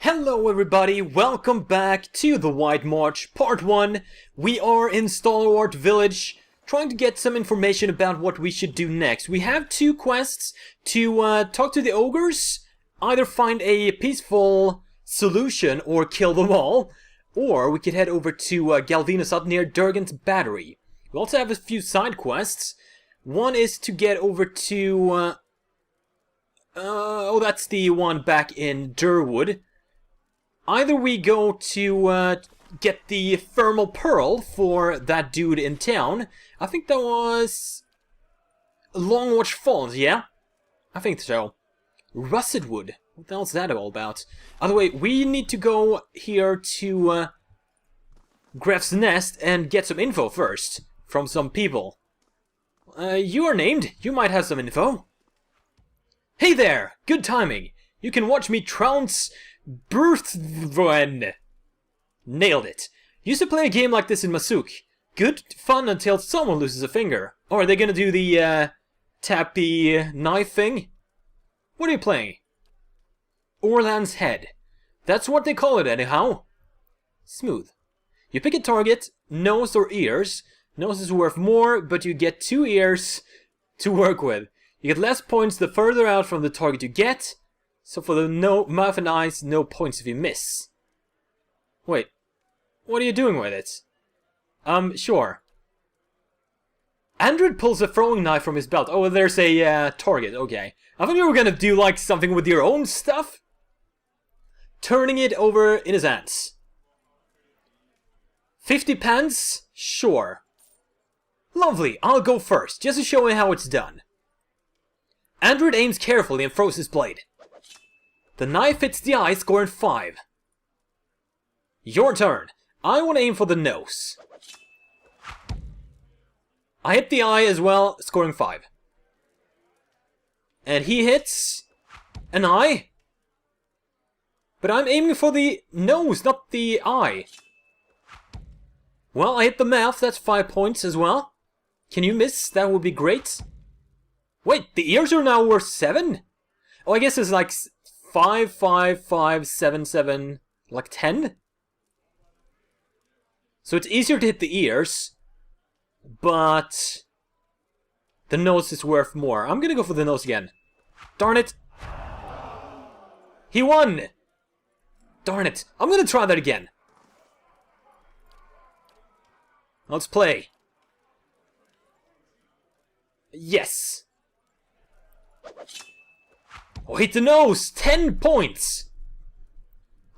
Hello everybody, welcome back to the White March Part 1. We are in Stalwart Village, trying to get some information about what we should do next. We have two quests to talk to the ogres, either find a peaceful solution or kill them all, or we could head over to Galvinus up near Durgan's Battery. We also have a few side quests. One is to get over to... that's the one back in Durwood. Either we go to get the thermal pearl for that dude in town. I think that was Longwatch Falls, yeah? I think so. Russet Wood. What the hell's that all about? By the way, we need to go here to Gref's Nest and get some info first from some people. You are named. You might have some info. Hey there! Good timing. You can watch me trounce Burthven. Nailed it. Used to play a game like this in Masuk. Good fun until someone loses a finger. Or are they gonna do the tappy knife thing? What are you playing? Orlan's Head. That's what they call it anyhow. Smooth. You pick a target, nose or ears. Nose is worth more, but you get 2 ears to work with. You get less points the further out from the target you get. So for the mouth and eyes, no points if you miss. Wait, what are you doing with it? Sure. Andred pulls a throwing knife from his belt. Oh, there's a target, okay. I thought you were gonna do like something with your own stuff. Turning it over in his hands. 50 pence? Sure. Lovely, I'll go first, just to show you how it's done. Andred aims carefully and throws his blade. The knife hits the eye, scoring 5. Your turn. I want to aim for the nose. I hit the eye as well, scoring 5. And he hits an eye. But I'm aiming for the nose, not the eye. Well, I hit the mouth, that's 5 points as well. Can you miss? That would be great. Wait, the ears are now worth 7? Oh, I guess it's like 5, 5, 5, 7, 7, like 10? So it's easier to hit the ears, but the nose is worth more. I'm gonna go for the nose again. Darn it! He won! Darn it! I'm gonna try that again. Let's play. Yes! Oh, hit the nose! 10 points!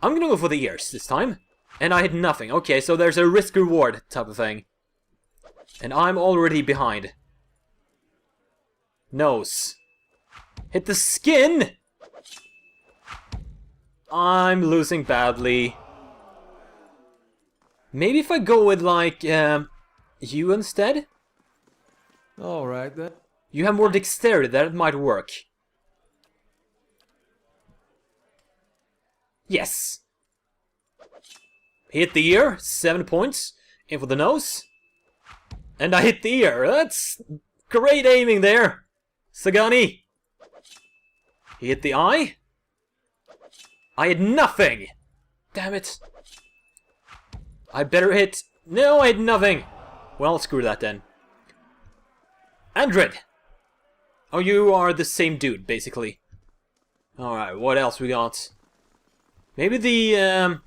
I'm gonna go for the ears this time. And I hit nothing. Okay, so there's a risk-reward type of thing. And I'm already behind. Nose. Hit the skin! I'm losing badly. Maybe if I go with, like, you instead? Alright then. You have more dexterity, that might work. Yes. Hit the ear, 7 points. Aim for the nose. And I hit the ear. That's great aiming there, Sagani. He hit the eye. I hit nothing. Damn it. I better hit... No, I hit nothing. Well, screw that then. Andred. Oh, you are the same dude, basically. Alright, what else we got? Maybe the,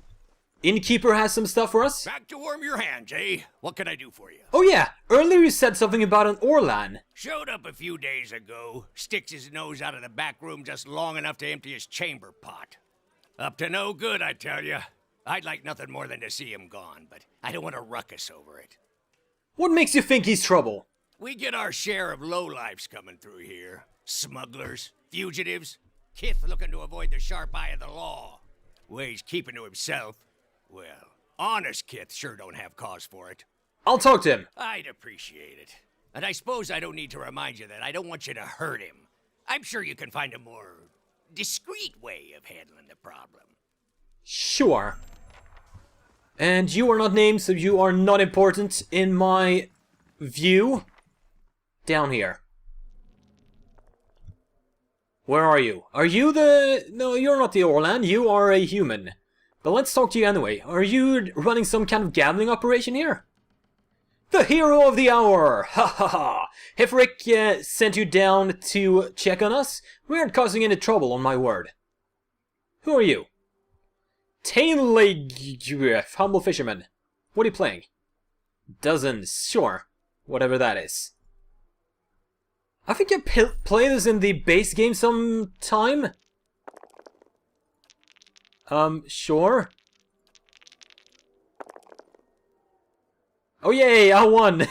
innkeeper has some stuff for us? Back to warm your hands, eh? What can I do for you? Oh yeah, earlier you said something about an Orlan. Showed up a few days ago, sticks his nose out of the back room just long enough to empty his chamber pot. Up to no good, I tell you. I'd like nothing more than to see him gone, but I don't want a ruckus over it. What makes you think he's trouble? We get our share of lowlifes coming through here. Smugglers, fugitives, Kith looking to avoid the sharp eye of the law. Ways keeping to himself. Well, honest Kith sure don't have cause for it. I'll talk to him. I'd appreciate it. And I suppose I don't need to remind you that I don't want you to hurt him. I'm sure you can find a more discreet way of handling the problem. Sure. And you are not named, so you are not important in my view. Down here. Where are you? Are you the... No, you're not the Orlan, you are a human. But let's talk to you anyway. Are you running some kind of gambling operation here? The hero of the hour! Ha ha ha! Hefric sent you down to check on us? We aren't causing any trouble, on my word. Who are you? Tainleg, humble fisherman. What are you playing? Dozens, sure. Whatever that is. I think I played this in the base game sometime. Sure. Oh yay, I won!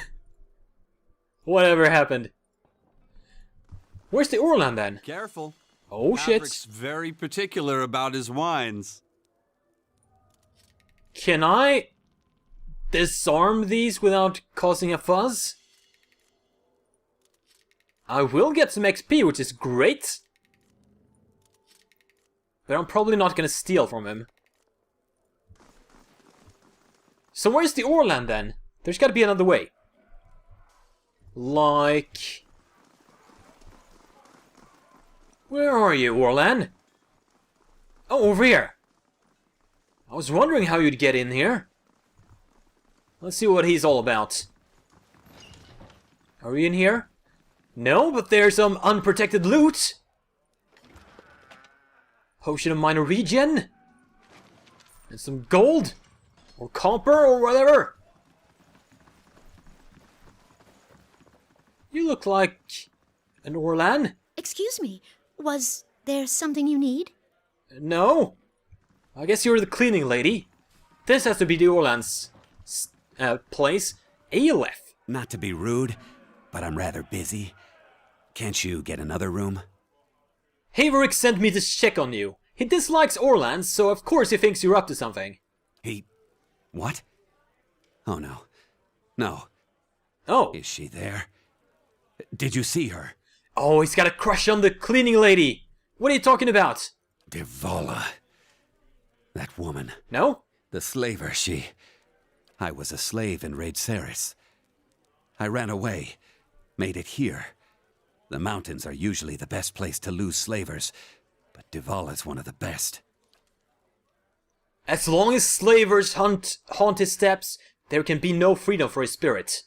Whatever happened. Where's the Orlan then? Careful. Oh Patrick's shit. very particular about his wines. Can I disarm these without causing a fuzz? I will get some XP, which is great. But I'm probably not gonna steal from him. So where's the Orlan then? There's gotta be another way. Like... Where are you, Orlan? Oh, over here. I was wondering how you'd get in here. Let's see what he's all about. Are you in here? No, but there's some unprotected loot. Potion of minor regen. And some gold. Or copper, or whatever. You look like an Orlan. Excuse me, was there something you need? No. I guess you're the cleaning lady. This has to be the Orlan's place. Aleph. Not to be rude, but I'm rather busy. Can't you get another room? Haverick sent me to check on you. He dislikes Orlan, so of course he thinks you're up to something. He... what? Oh no. No. Oh. Is she there? Did you see her? Oh, he's got a crush on the cleaning lady. What are you talking about? Devala. That woman. No? The slaver, she... I was a slave in Raid Ceres. I ran away. Made it here. The mountains are usually the best place to lose slavers, but Devala's one of the best. As long as slavers haunt his steps, there can be no freedom for his spirit.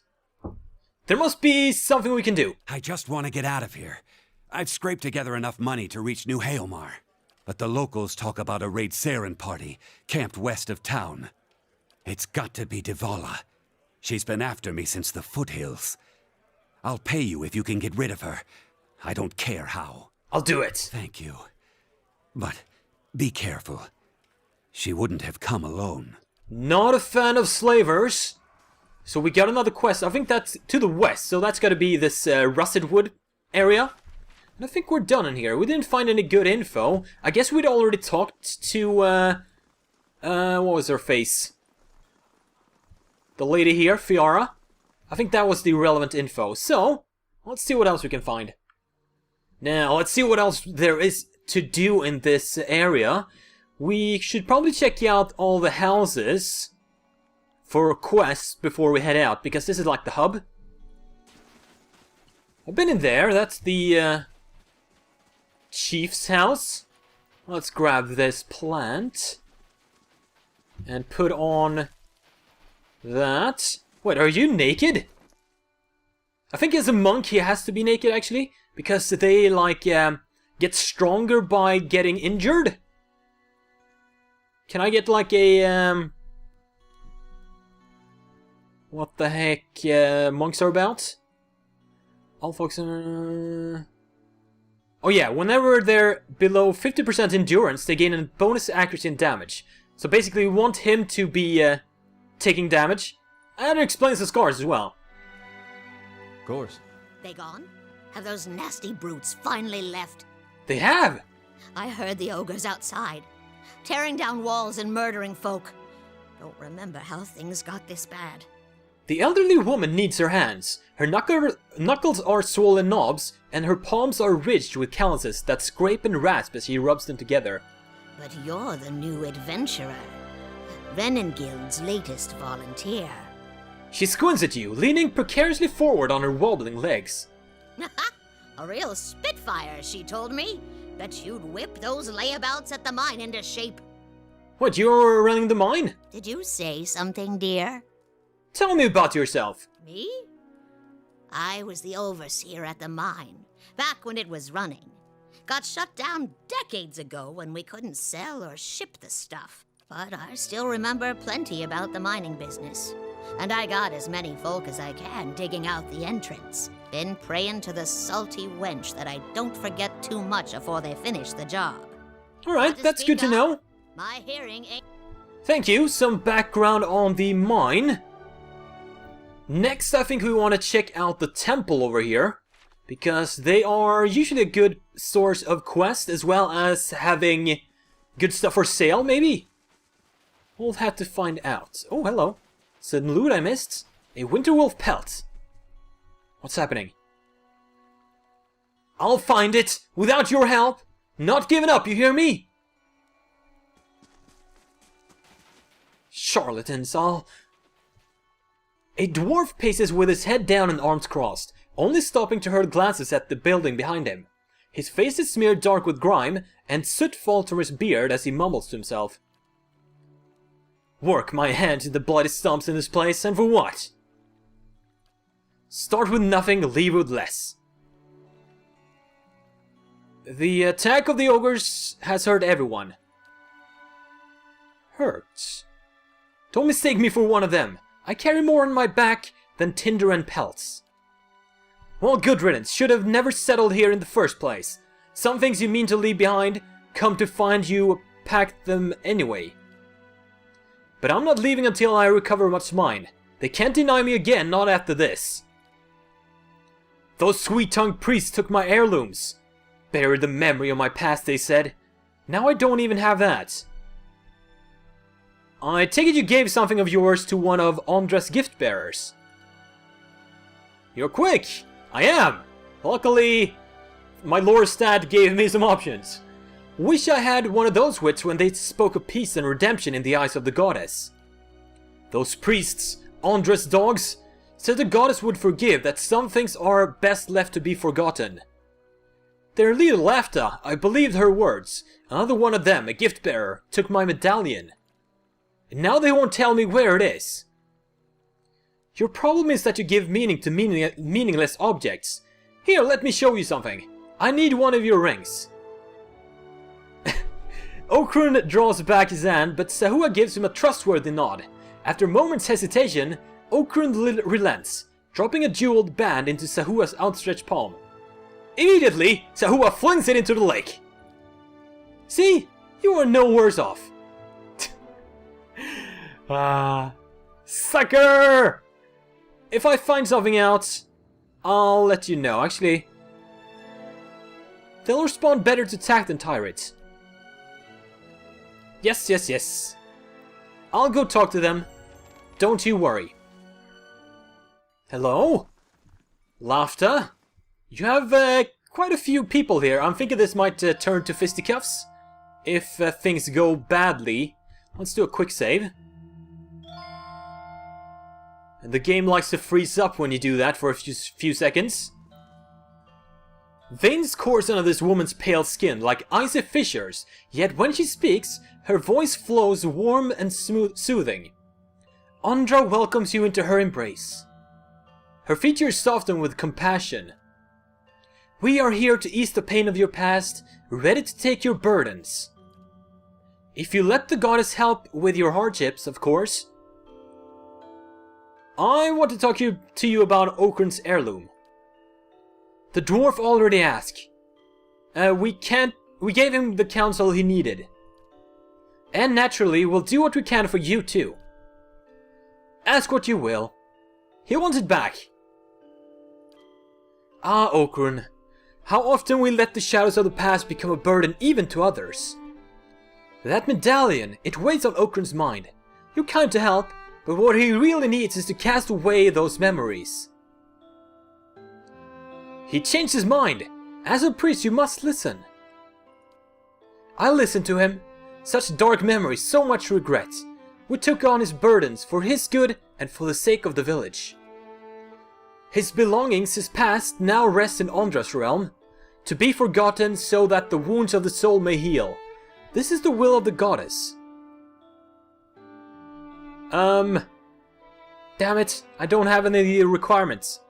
There must be something we can do. I just want to get out of here. I've scraped together enough money to reach New Haelmar. But the locals talk about a Raid Saren party, camped west of town. It's got to be Devala. She's been after me since the foothills. I'll pay you if you can get rid of her. I don't care how. I'll do it. Thank you. But be careful. She wouldn't have come alone. Not a fan of slavers. So we got another quest. I think that's to the west, so that's gotta be this rusted wood area. And I think we're done in here. We didn't find any good info. I guess we'd already talked to, what was her face? The lady here, Fiara. I think that was the relevant info. So, let's see what else we can find. Now, let's see what else there is to do in this area. We should probably check out all the houses for quests before we head out, because this is like the hub. I've been in there. That's the chief's house. Let's grab this plant and put on that. Wait, are you naked? I think as a monk he has to be naked actually, because they like get stronger by getting injured. Can I get like a what the heck monks are about? All folks are... Oh yeah, whenever they're below 50% endurance, they gain a bonus accuracy and damage. So basically we want him to be taking damage. And it explains the scars as well. Of course. They gone? Have those nasty brutes finally left? They have! I heard the ogres outside, tearing down walls and murdering folk. Don't remember how things got this bad. The elderly woman needs her hands. Her knuckles are swollen knobs, and her palms are ridged with calluses that scrape and rasp as she rubs them together. But you're the new adventurer. Renengild's latest volunteer. She squints at you, leaning precariously forward on her wobbling legs. A real spitfire, she told me. Bet you'd whip those layabouts at the mine into shape. What, you're running the mine? Did you say something, dear? Tell me about yourself. Me? I was the overseer at the mine, back when it was running. Got shut down decades ago when we couldn't sell or ship the stuff. But I still remember plenty about the mining business. And I got as many folk as I can digging out the entrance. Been praying to the salty wench that I don't forget too much afore they finish the job. Alright, that's good to know. My hearing ain't... Thank you. Some background on the mine. Next, I think we want to check out the temple over here, because they are usually a good source of quests, as well as having good stuff for sale, maybe? We'll have to find out. Oh, hello. Some loot I missed. A winter wolf pelt. What's happening? I'll find it without your help. Not giving up, you hear me? Charlatans, A dwarf paces with his head down and arms crossed, only stopping to hurl glances at the building behind him. His face is smeared dark with grime, and soot falls from his beard as he mumbles to himself. Work my hands in the bloody stumps in this place, and for what? Start with nothing, leave with less. The attack of the ogres has hurt everyone. Hurt? Don't mistake me for one of them. I carry more on my back than tinder and pelts. Well, good riddance. Should have never settled here in the first place. Some things you mean to leave behind come to find you packed them anyway. But I'm not leaving until I recover what's mine. They can't deny me again, not after this. Those sweet-tongued priests took my heirlooms. Buried the memory of my past, they said. Now I don't even have that. I take it you gave something of yours to one of Ondra's gift-bearers. You're quick! I am! Luckily, my lore stat gave me some options. Wish I had one of those wits when they spoke of peace and redemption in the eyes of the goddess. Those priests, Ondra's dogs, said the goddess would forgive, that some things are best left to be forgotten. Their leader Lafta, I believed her words. Another one of them, a gift-bearer, took my medallion. And now they won't tell me where it is. Your problem is that you give meaning to meaningless objects. Here, let me show you something. I need one of your rings. Okrun draws back his hand, but Sahua gives him a trustworthy nod. After a moment's hesitation, Okrun relents, dropping a jeweled band into Sahua's outstretched palm. Immediately, Sahua flings it into the lake. See? You are no worse off. Sucker! If I find something out, I'll let you know. Actually, they'll respond better to attack than tyrants. Yes. I'll go talk to them. Don't you worry. Hello? Laughter? You have quite a few people here. I'm thinking this might turn to fisticuffs. If things go badly. Let's do a quick save. And the game likes to freeze up when you do that for a few seconds. Veins course under this woman's pale skin like icy fissures, yet when she speaks, her voice flows warm and soothing. Ondra welcomes you into her embrace. Her features soften with compassion. We are here to ease the pain of your past, ready to take your burdens. If you let the goddess help with your hardships, of course. I want to talk to you about Okrun's heirloom. The dwarf already asked. We gave him the counsel he needed. And naturally, we'll do what we can for you too. Ask what you will. He wants it back. Ah, Okrun. How often we let the shadows of the past become a burden even to others. That medallion, it weighs on Okrun's mind. You're kind to help, but what he really needs is to cast away those memories. He changed his mind. As a priest, you must listen. I listened to him. Such dark memories, so much regret. We took on his burdens for his good and for the sake of the village. His belongings, his past, now rest in Ondra's realm. To be forgotten so that the wounds of the soul may heal. This is the will of the goddess. Damn it, I don't have any of the requirements.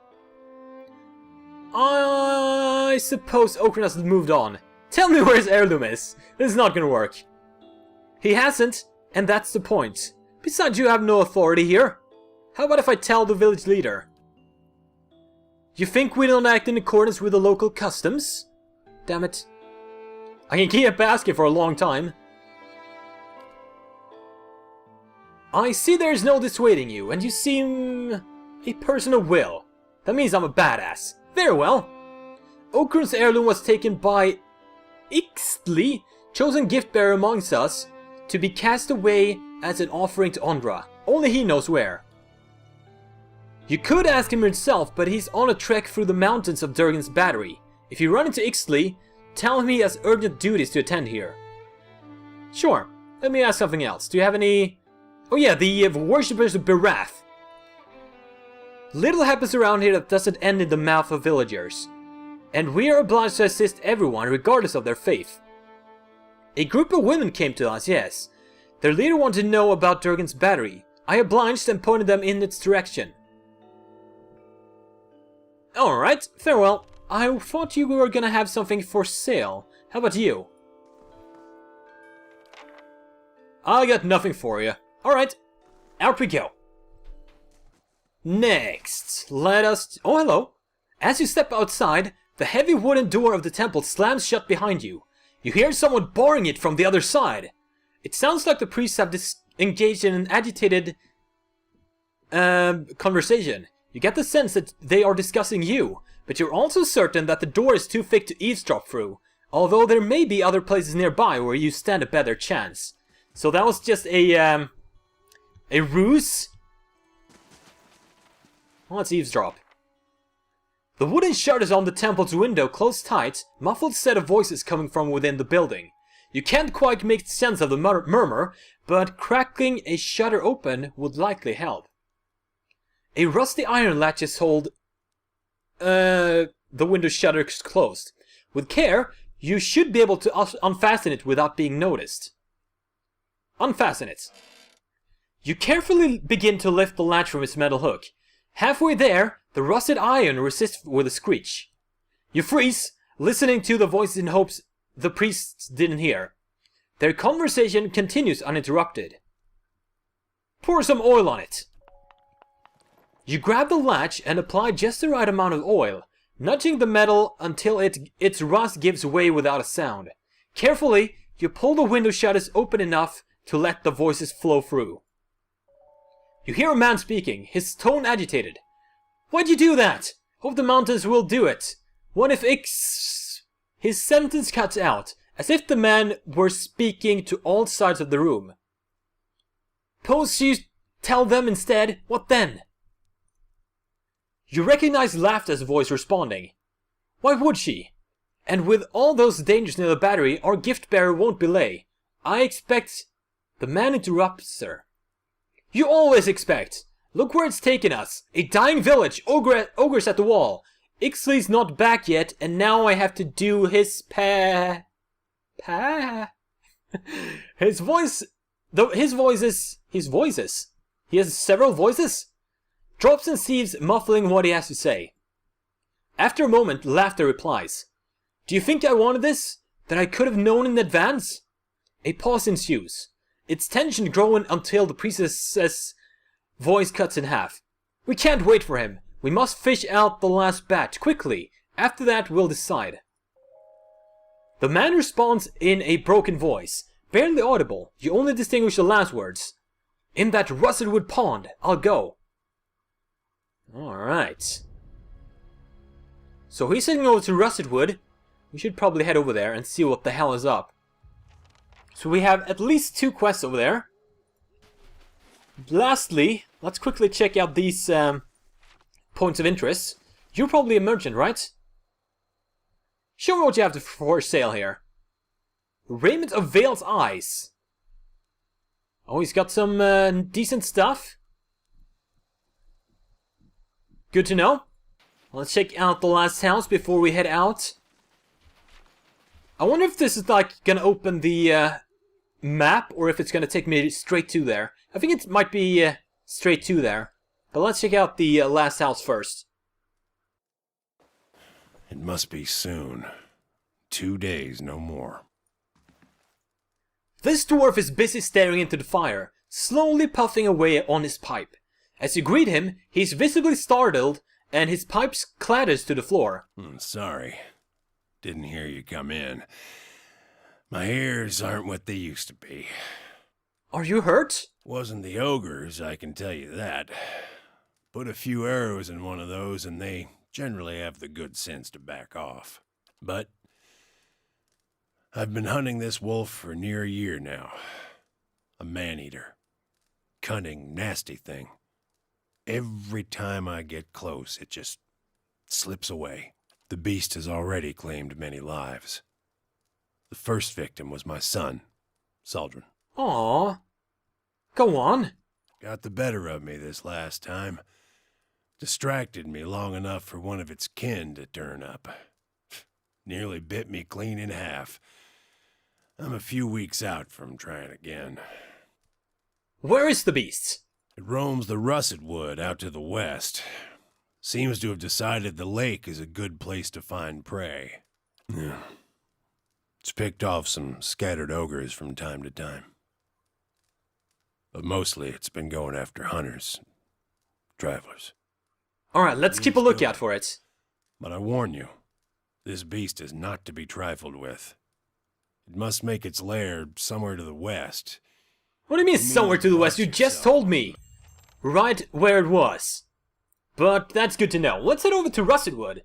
I suppose Okran has moved on. Tell me where his heirloom is. This is not gonna work. He hasn't, and that's the point. Besides, you have no authority here. How about if I tell the village leader? You think we don't act in accordance with the local customs? Damn it. I can keep asking for a long time. I see there's no dissuading you, and you seem a person of will. That means I'm a badass. Very well. Okran's heirloom was taken by Ixtli, chosen gift bearer amongst us, to be cast away as an offering to Ondra. Only he knows where. You could ask him yourself, but he's on a trek through the mountains of Durgan's Battery. If you run into Ixtli, tell him he has urgent duties to attend here. Sure. Let me ask something else. Do you have any... Oh yeah, the worshippers of Berath. Little happens around here that doesn't end in the mouth of villagers. And we are obliged to assist everyone regardless of their faith. A group of women came to us, yes. Their leader wanted to know about Durgan's Battery. I obliged and pointed them in its direction. Alright, farewell. I thought you were gonna have something for sale. How about you? I got nothing for you. Alright, out we go. Next, let us... Oh, hello. As you step outside, the heavy wooden door of the temple slams shut behind you. You hear someone barring it from the other side. It sounds like the priests have engaged in an agitated conversation. You get the sense that they are discussing you, but you're also certain that the door is too thick to eavesdrop through, although there may be other places nearby where you stand a better chance. So that was just a ruse? Well, let's eavesdrop. The wooden shutters on the temple's window close tight, muffled set of voices coming from within the building. You can't quite make sense of the murmur, but cracking a shutter open would likely help. A rusty iron latches hold the window shutters closed. With care, you should be able to unfasten it without being noticed. Unfasten it. You carefully begin to lift the latch from its metal hook. Halfway there, the rusted iron resists with a screech. You freeze, listening to the voices in hopes the priests didn't hear. Their conversation continues uninterrupted. Pour some oil on it. You grab the latch and apply just the right amount of oil, nudging the metal until its rust gives way without a sound. Carefully, you pull the window shutters open enough to let the voices flow through. You hear a man speaking, his tone agitated. Why'd you do that? Hope the mountains will do it. What if His sentence cuts out, as if the man were speaking to all sides of the room. Suppose you tell them instead, what then? You recognize Laughter's voice responding. Why would she? And with all those dangers near the battery, our gift bearer won't belay. I expect... The man interrupts her. You always expect. Look where it's taken us. A dying village, ogres at the wall. Ixtli's not back yet, and now I have to do his His voice... His voices... He has several voices? Drops and ceases, muffling what he has to say. After a moment, Laughter replies. Do you think I wanted this? That I could have known in advance? A pause ensues. Its tension growing until the priestess's voice cuts in half. We can't wait for him. We must fish out the last batch, quickly. After that, we'll decide. The man responds in a broken voice. Barely audible, you only distinguish the last words. In that rusted wood pond, I'll go. Alright. So he's heading over to Rusted Wood. We should probably head over there and see what the hell is up. So we have at least 2 quests over there. Lastly, let's quickly check out these points of interest. You're probably a merchant, right? Show me what you have for sale here. Raiment of Vale's Eyes. Oh, he's got some decent stuff. Good to know. Let's check out the last house before we head out. I wonder if this is like gonna open the map or if it's gonna take me straight to there. I think it might be straight to there. But let's check out the last house first. It must be soon. 2 days, no more. This dwarf is busy staring into the fire, slowly puffing away on his pipe. As you greet him, he's visibly startled, and his pipe clatters to the floor. Sorry. Didn't hear you come in. My ears aren't what they used to be. Are you hurt? Wasn't the ogres, I can tell you that. Put a few arrows in one of those and they generally have the good sense to back off. But I've been hunting this wolf for near a year now. A man-eater. Cunning, nasty thing. Every time I get close, it just slips away. The beast has already claimed many lives. The first victim was my son, Saldrin. Aww. Go on. Got the better of me this last time. Distracted me long enough for one of its kin to turn up. Nearly bit me clean in half. I'm a few weeks out from trying again. Where is the beast? It roams the russet wood out to the west. Seems to have decided the lake is a good place to find prey. Yeah. It's picked off some scattered ogres from time to time. But mostly it's been going after hunters, travelers. Alright, let's keep a lookout for it. But I warn you, this beast is not to be trifled with. It must make its lair somewhere to the west. What do you mean somewhere to the west? You just told me. Right where it was. But that's good to know. Let's head over to Russetwood.